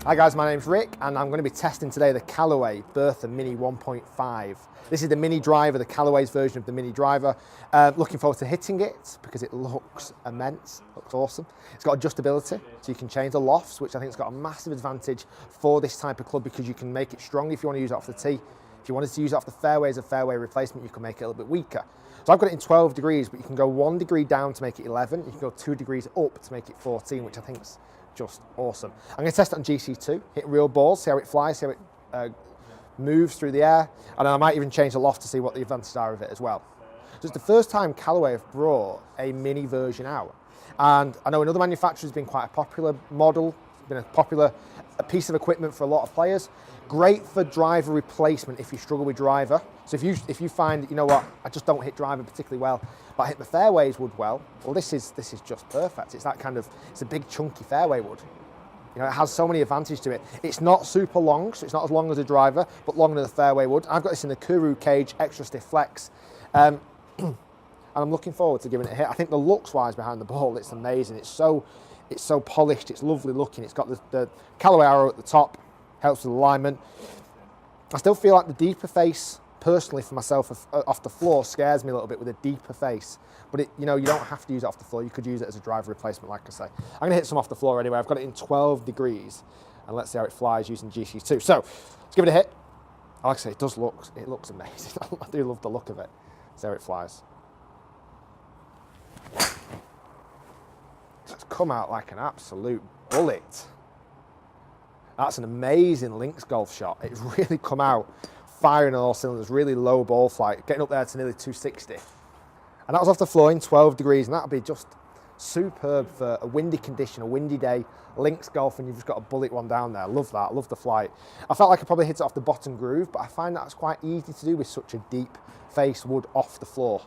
Hi guys, my name's Rick and I'm going to be testing today the Callaway Bertha Mini 1.5. This is the mini driver, the Callaway's version of the mini driver. Looking forward to hitting it because it looks immense, looks awesome. It's got adjustability, so you can change the lofts, which I think has got a massive advantage for this type of club because you can make it strong if you want to use it off the tee. If you wanted to use it off the fairway as a fairway replacement, you can make it a little bit weaker. So I've got it in 12 degrees, but you can go 1 degree down to make it 11. You can go 2 degrees up to make it 14, which I think is just awesome. I'm going to test it on GC2, hit real balls, see how it flies, see how it moves through the air, and then I might even change the loft to see what the advantages are of it as well. So it's the first time Callaway have brought a mini version out, and I know another manufacturer has been quite a popular model, it's been a popular piece of equipment for a lot of players. Great for driver replacement if you struggle with driver. So if you find, you know what, I just don't hit driver particularly well, but I hit the fairways wood well this is just perfect. It's that kind of, it's a big chunky fairway wood. You know, it has so many advantages to it. It's not super long, so it's not as long as a driver, but longer than the fairway wood. I've got this in the Kuru cage, extra stiff flex, and I'm looking forward to giving it a hit. I think the looks wise behind the ball, it's amazing. It's so polished, it's lovely looking. It's got the Callaway arrow at the top, helps with alignment. I still feel like the deeper face, personally for myself, off the floor scares me a little bit with a deeper face. But you know, you don't have to use it off the floor. You could use it as a driver replacement, like I say. I'm going to hit some off the floor anyway. I've got it in 12 degrees, and let's see how it flies using GC2. So let's give it a hit. Like I say, it looks amazing. I do love the look of it. See how it flies. It's come out like an absolute bullet. That's an amazing links golf shot. It's really come out firing on all cylinders, really low ball flight, getting up there to nearly 260. And that was off the floor in 12 degrees, and that'll be just superb for a windy condition, a windy day, links golf, and you've just got a bullet one down there. Love that, love the flight. I felt like I probably hit it off the bottom groove, but I find that's quite easy to do with such a deep face wood off the floor.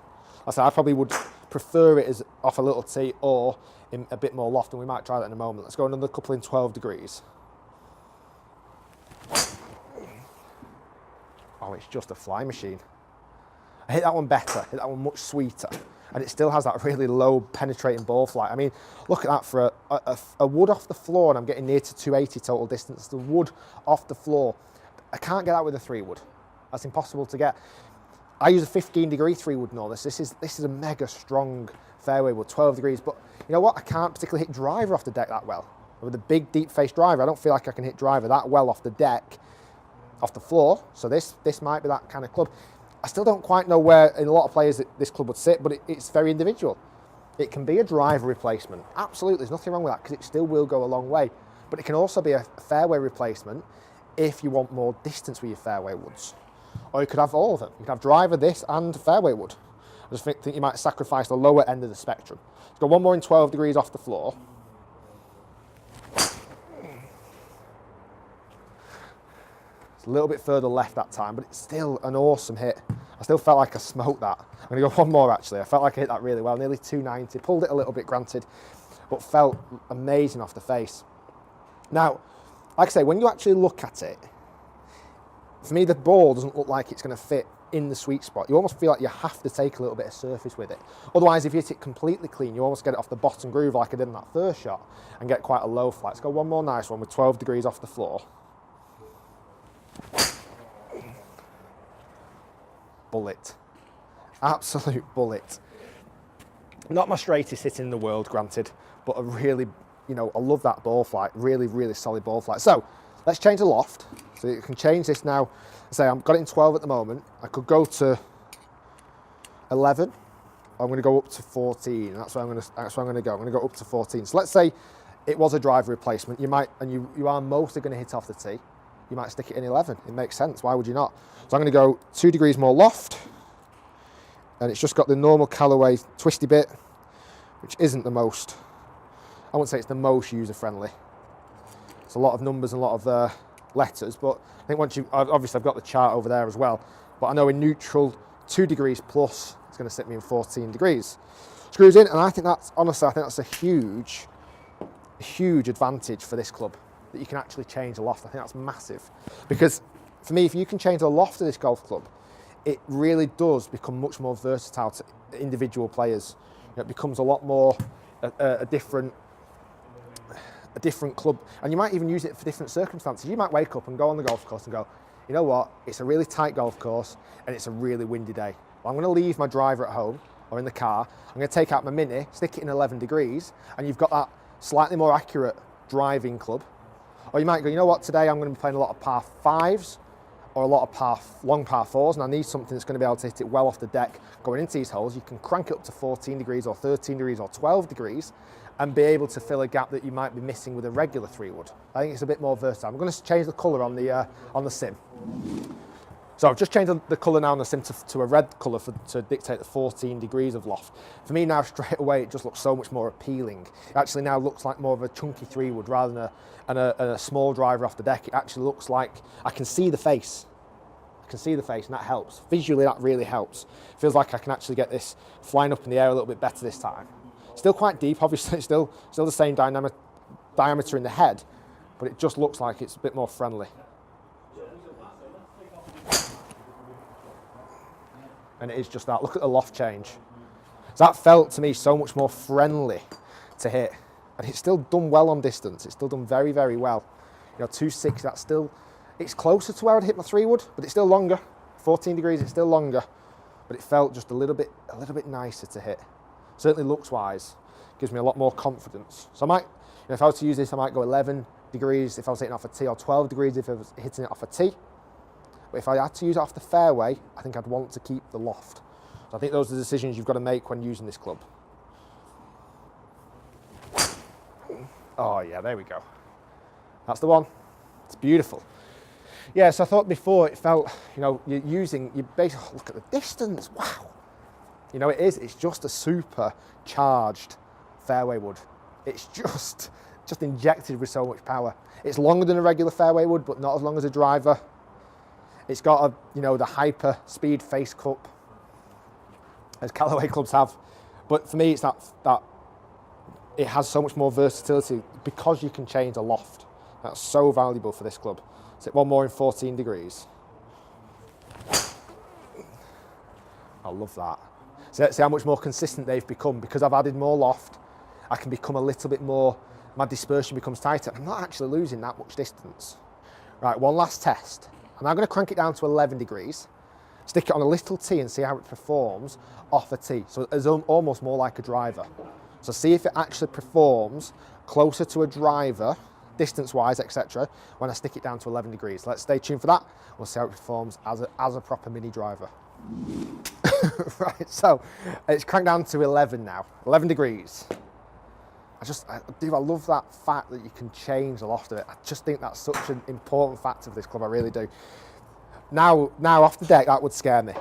I said I probably would prefer it as off a little tee or in a bit more loft, and we might try that in a moment. Let's go another couple in 12 degrees. Oh, it's just a fly machine. I hit that one better, hit that one much sweeter, and it still has that really low penetrating ball flight. I mean, look at that for a wood off the floor, and I'm getting near to 280 total distance. The wood off the floor, I can't get that with a 3-wood. That's impossible to get. I use a 15 degree 3-wood in all this. This is a mega strong fairway wood, 12 degrees, but you know what? I can't particularly hit driver off the deck that well. With a big deep face driver, I don't feel like I can hit driver that well off the deck, off the floor. So this might be that kind of club. I still don't quite know where in a lot of players this club would sit, but it's very individual. It can be a driver replacement. Absolutely, there's nothing wrong with that because it still will go a long way. But it can also be a fairway replacement if you want more distance with your fairway woods. Or you could have all of them. You could have driver, this, and fairway wood. I just think you might sacrifice the lower end of the spectrum. Let's go one more in 12 degrees off the floor. A little bit further left that time, but it's still an awesome hit. I still felt like I smoked that. I'm going to go one more actually. I felt like I hit that really well, nearly 290. Pulled it a little bit, granted, but felt amazing off the face. Now, like I say, when you actually look at it, for me the ball doesn't look like it's going to fit in the sweet spot. You almost feel like you have to take a little bit of surface with it. Otherwise, if you hit it completely clean, you almost get it off the bottom groove like I did in that first shot and get quite a low flight. Let's go one more nice one with 12 degrees off the floor. Bullet, absolute bullet. Not my straightest hit in the world, granted, but a really, you know, I love that ball flight. Really, really solid ball flight. So let's change the loft. So you can change this now. Say I've got it in 12 at the moment. I could go to 11. I'm going to go up to 14. That's where I'm going to go. I'm going to go up to 14. So let's say it was a driver replacement. You might, and you are mostly going to hit off the tee. You might stick it in 11. It makes sense. Why would you not? So I'm going to go 2 degrees more loft, and it's just got the normal Callaway twisty bit, which isn't the most, I wouldn't say it's the most user-friendly. It's a lot of numbers and a lot of letters, but I think once obviously I've got the chart over there as well, but I know in neutral, 2 degrees plus, it's going to sit me in 14 degrees. Screws in, and I think that's a huge advantage for this club, that you can actually change the loft. I think that's massive, because for me, if you can change the loft of this golf club, it really does become much more versatile to individual players. It becomes a lot more a different a different club, and you might even use it for different circumstances. You might wake up and go on the golf course and go, you know what, it's a really tight golf course and it's a really windy day. Well, I'm going to leave my driver at home or in the car. I'm going to take out my Mini, stick it in 11 degrees, and you've got that slightly more accurate driving club. Or you might go, you know what, today I'm going to be playing a lot of par 5s or a lot of long par 4s, and I need something that's going to be able to hit it well off the deck going into these holes. You can crank it up to 14 degrees or 13 degrees or 12 degrees and be able to fill a gap that you might be missing with a regular 3-wood. I think it's a bit more versatile. I'm going to change the colour on the sim. So I've just changed the colour now on the sim to a red colour to dictate the 14 degrees of loft. For me now, straight away, it just looks so much more appealing. It actually now looks like more of a chunky 3-wood rather than a small driver off the deck. It actually looks like I can see the face. I can see the face, and that helps. Visually, that really helps. Feels like I can actually get this flying up in the air a little bit better this time. Still quite deep, obviously, still the same diameter in the head, but it just looks like it's a bit more friendly. And it is just that. Look at the loft change. So that felt to me so much more friendly to hit. And it's still done well on distance. It's still done very, very well. You know, 260, that's still, it's closer to where I'd hit my 3-wood, but it's still longer. 14 degrees, it's still longer. But it felt just a little bit nicer to hit. Certainly looks wise. Gives me a lot more confidence. So I might, you know, if I was to use this, I might go 11 degrees if I was hitting off a tee, or 12 degrees if I was hitting it off a tee. But if I had to use it off the fairway, I think I'd want to keep the loft. So I think those are the decisions you've got to make when using this club. Oh yeah, there we go. That's the one. It's beautiful. Yeah, so I thought before it felt, you know, you basically, look at the distance, wow. You know, it's just a super charged fairway wood. It's just injected with so much power. It's longer than a regular fairway wood, but not as long as a driver. It's got the hyper speed face cup, as Callaway clubs have. But for me, it's that it has so much more versatility because you can change the loft. That's so valuable for this club. Let's hit one more in 14 degrees. I love that. So let's see how much more consistent they've become. Because I've added more loft, I can become a little bit more, my dispersion becomes tighter. I'm not actually losing that much distance. Right, one last test. I'm now going to crank it down to 11 degrees, stick it on a little tee and see how it performs off a tee. So it's almost more like a driver. So see if it actually performs closer to a driver, distance-wise, etc., when I stick it down to 11 degrees. Let's stay tuned for that. We'll see how it performs as a proper mini driver. Right, so it's cranked down to 11 now, 11 degrees. I love that fact that you can change the loft of it. I just think that's such an important factor for this club, I really do. Now off the deck, that would scare me.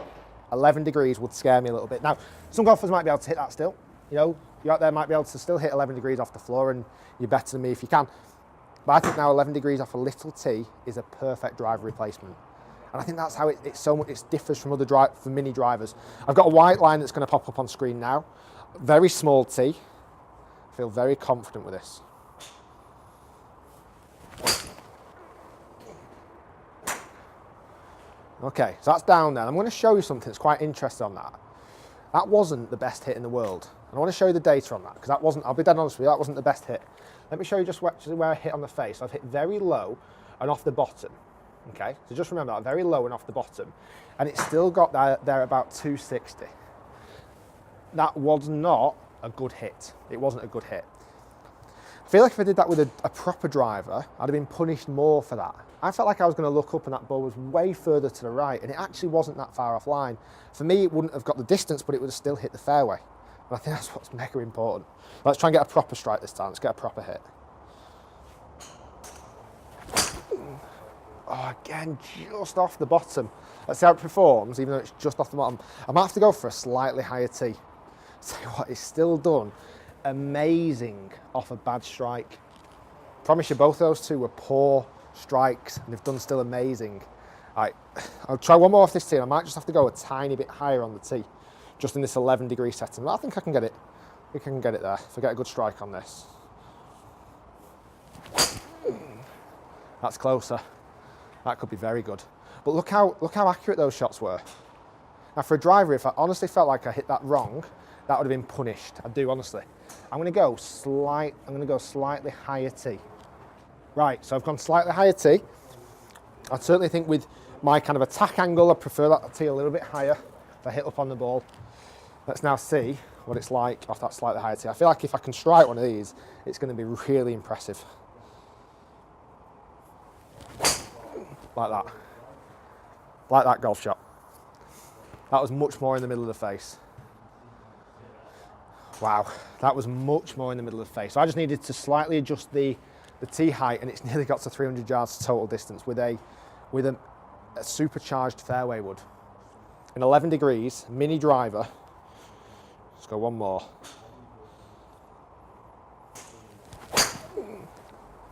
11 degrees would scare me a little bit. Now, some golfers might be able to hit that still. You know, you out there might be able to still hit 11 degrees off the floor, and you're better than me if you can. But I think now 11 degrees off a little tee is a perfect driver replacement. And I think that's how it differs from from mini drivers. I've got a white line that's going to pop up on screen now. Very small tee. I feel very confident with this. Okay, so that's down there. I'm going to show you something that's quite interesting on that. That wasn't the best hit in the world. And I want to show you the data on that, because that wasn't, I'll be dead honest with you, that wasn't the best hit. Let me show you just where I hit on the face. I've hit very low and off the bottom. Okay, so just remember that, very low and off the bottom. And it's still got there about 260. That was not a good hit. It wasn't a good hit. I feel like if I did that with a proper driver, I'd have been punished more for that. I felt like I was going to look up and that ball was way further to the right, and it actually wasn't that far offline. For me, it wouldn't have got the distance, but it would have still hit the fairway. And I think that's what's mega important. Let's try and get a proper strike this time. Let's get a proper hit. Oh, again, just off the bottom. Let's see how it performs, even though it's just off the bottom. I might have to go for a slightly higher tee. Tell you what, it's still done amazing off a bad strike. Promise you, both those two were poor strikes, and they've done still amazing. Right, I'll try one more off this tee. I might just have to go a tiny bit higher on the tee, just in this 11 degree setting. But I think I can get it. I think I can get it there if I get a good strike on this. That's closer. That could be very good. But look how accurate those shots were. Now for a driver, if I honestly felt like I hit that wrong, that would have been punished. I do, honestly. I'm going to go slightly higher tee. Right, so I've gone slightly higher tee. I certainly think with my kind of attack angle, I prefer that tee a little bit higher if I hit up on the ball. Let's now see what it's like off that slightly higher tee. I feel like if I can strike one of these, it's going to be really impressive. Like that. Like that golf shot. That was much more in the middle of the face. Wow, that was much more in the middle of the face. So I just needed to slightly adjust the tee height, and it's nearly got to 300 yards total distance with a supercharged fairway wood. In 11 degrees, mini driver. Let's go one more.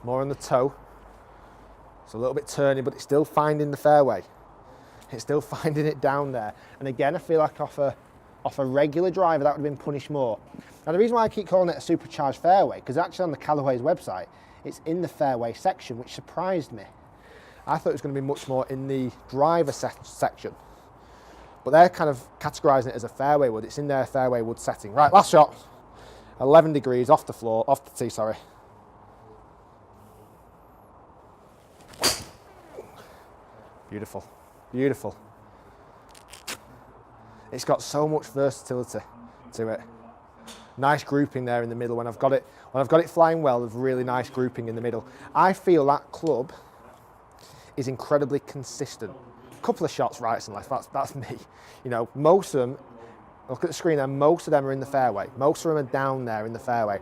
More on the toe. It's a little bit turny, but it's still finding the fairway. It's still finding it down there. And again, I feel like off a regular driver, that would have been punished more. Now, the reason why I keep calling it a supercharged fairway, because actually on the Callaway's website, it's in the fairway section, which surprised me. I thought it was going to be much more in the driver section. But they're kind of categorising it as a fairway wood. It's in their fairway wood setting. Right, last shot. 11 degrees off the floor, off the tee, sorry. Beautiful, beautiful. It's got so much versatility to it. Nice grouping there in the middle. When I've got it flying well, there's really nice grouping in the middle. I feel that club is incredibly consistent. A couple of shots rights and lefts, that's me. You know, most of them, look at the screen there, most of them are in the fairway. Most of them are down there in the fairway.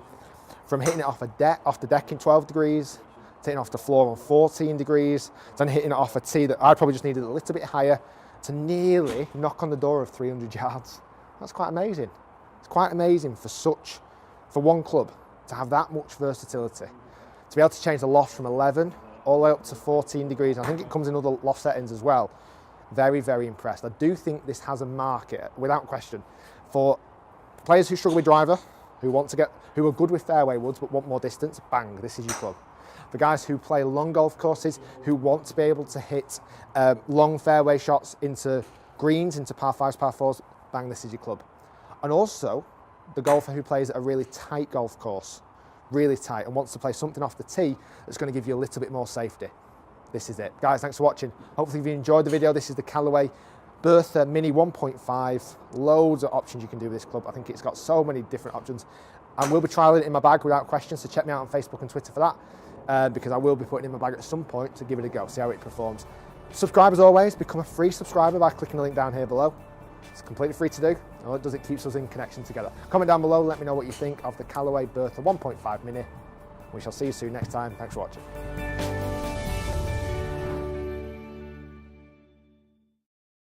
From hitting it off the deck in 12 degrees, to hitting off the floor on 14 degrees, then hitting it off a tee that I probably just needed a little bit higher, to nearly knock on the door of 300 yards. That's quite amazing. It's quite amazing for one club to have that much versatility. To be able to change the loft from 11 all the way up to 14 degrees. I think it comes in other loft settings as well. Very, very impressed. I do think this has a market, without question, for players who struggle with driver, who are good with fairway woods but want more distance. Bang, this is your club. For guys who play long golf courses, who want to be able to hit long fairway shots into greens, into par fives, par fours, bang, this is your club. And also, the golfer who plays at a really tight golf course, really tight, and wants to play something off the tee that's going to give you a little bit more safety. This is it. Guys, thanks for watching. Hopefully you enjoyed the video. This is the Callaway Bertha Mini 1.5. Loads of options you can do with this club. I think it's got so many different options. And we'll be trialling it in my bag without question, so check me out on Facebook and Twitter for that. Because I will be putting it in my bag at some point to give it a go, see how it performs. Subscribe as always, become a free subscriber by clicking the link down here below. It's completely free to do, and all it does, it keeps us in connection together. Comment down below, let me know what you think of the Callaway Bertha 1.5 Mini. We shall see you soon next time. Thanks for watching.